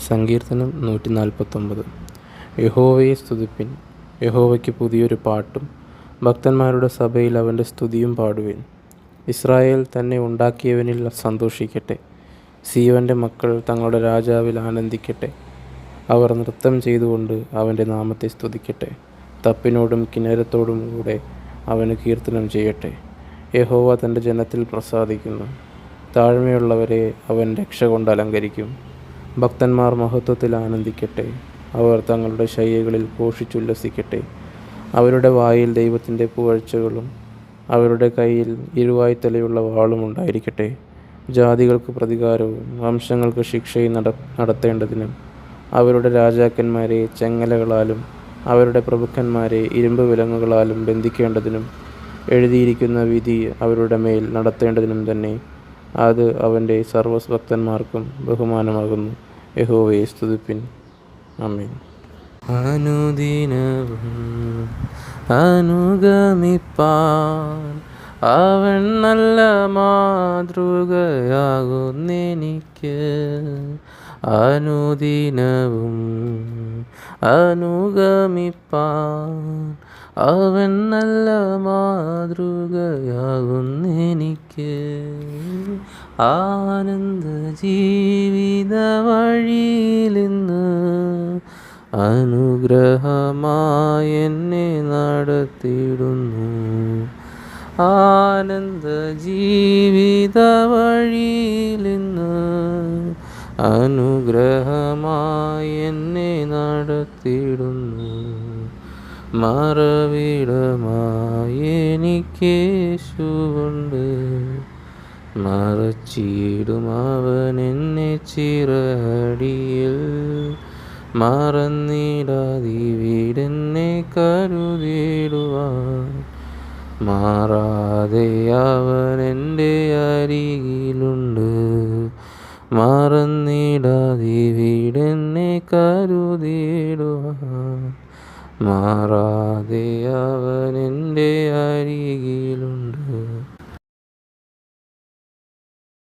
സങ്കീർത്തനം 149. യഹോവയെ സ്തുതിപ്പിൻ, യഹോവയ്ക്ക് പുതിയൊരു പാട്ടും ഭക്തന്മാരുടെ സഭയിൽ അവൻ്റെ സ്തുതിയും പാടുവിൻ. ഇസ്രായേൽ തന്നെ ഉണ്ടാക്കിയവനിൽ സന്തോഷിക്കട്ടെ, സീയോന്റെ മക്കൾ തങ്ങളുടെ രാജാവിൽ ആനന്ദിക്കട്ടെ. അവർ നൃത്തം ചെയ്തുകൊണ്ട് അവൻ്റെ നാമത്തെ സ്തുതിക്കട്ടെ, തപ്പിനോടും കിന്നരത്തോടും കൂടെ അവന് കീർത്തനം ചെയ്യട്ടെ. യഹോവ തൻ്റെ ജനത്തിൽ പ്രസാദിക്കുന്നു, താഴ്മയുള്ളവരെ അവൻ രക്ഷ കൊണ്ട് അലങ്കരിക്കും. ഭക്തന്മാർ മഹത്വത്തിൽ ആനന്ദിക്കട്ടെ, അവർ തങ്ങളുടെ ശയ്യകളിൽ ഘോഷിച്ചുല്ലസിക്കട്ടെ. അവരുടെ വായിൽ ദൈവത്തിൻ്റെ പുകഴ്ചകളും അവരുടെ കയ്യിൽ ഇരുവായ്ത്തലയുള്ള വാളും ഉണ്ടായിരിക്കട്ടെ. ജാതികൾക്ക് പ്രതികാരവും വംശങ്ങൾക്ക് ശിക്ഷയും നടത്തേണ്ടതിനും അവരുടെ രാജാക്കന്മാരെ ചെങ്ങലകളാലും അവരുടെ പ്രഭുക്കന്മാരെ ഇരുമ്പ് വിലങ്ങുകളാലും ബന്ധിക്കേണ്ടതിനും എഴുതിയിരിക്കുന്ന വിധി അവരുടെ മേൽ നടത്തേണ്ടതിനും തന്നെ. അത് അവൻ്റെ സർവ്വഭക്തന്മാർക്കും ബഹുമാനമാകുന്നു. യഹോവയെ സ്തുതിപ്പിൻ. ആമേൻ. അനുദിനവും അനുഗമിപ്പാൻ അവൻ നല്ല മാതൃകയാകുന്നെനിക്ക്. അനുദിനവും അനുഗമിപ്പാൻ അവൻ നല്ല മാതൃകയാകുന്നെനിക്ക്. ആനന്ദ ജീവിത വഴിയിലിന്ന് അനുഗ്രഹമായി എന്നെ നടത്തിയിടുന്നു. ആനന്ദ ജീവിത വഴിയിലിന്ന് അനുഗ്രഹമായി എന്നെ നടത്തിയിടുന്നു. മറവിടമായി എനിക്കേശുവുണ്ട്, മറച്ചിടും അവൻ എന്നെ ചിറകടിയിൽ. മറന്നിടാതിവിടെന്നെ കരുതിടുവാൻ മാറാതെ അവൻ എൻ്റെ അരികിലുണ്ട്. മറന്നിടാതിവിടെന്നെ കരുതിടുവാൻ മാറാതെ അവൻ എൻ്റെ അരികിലുണ്ട്.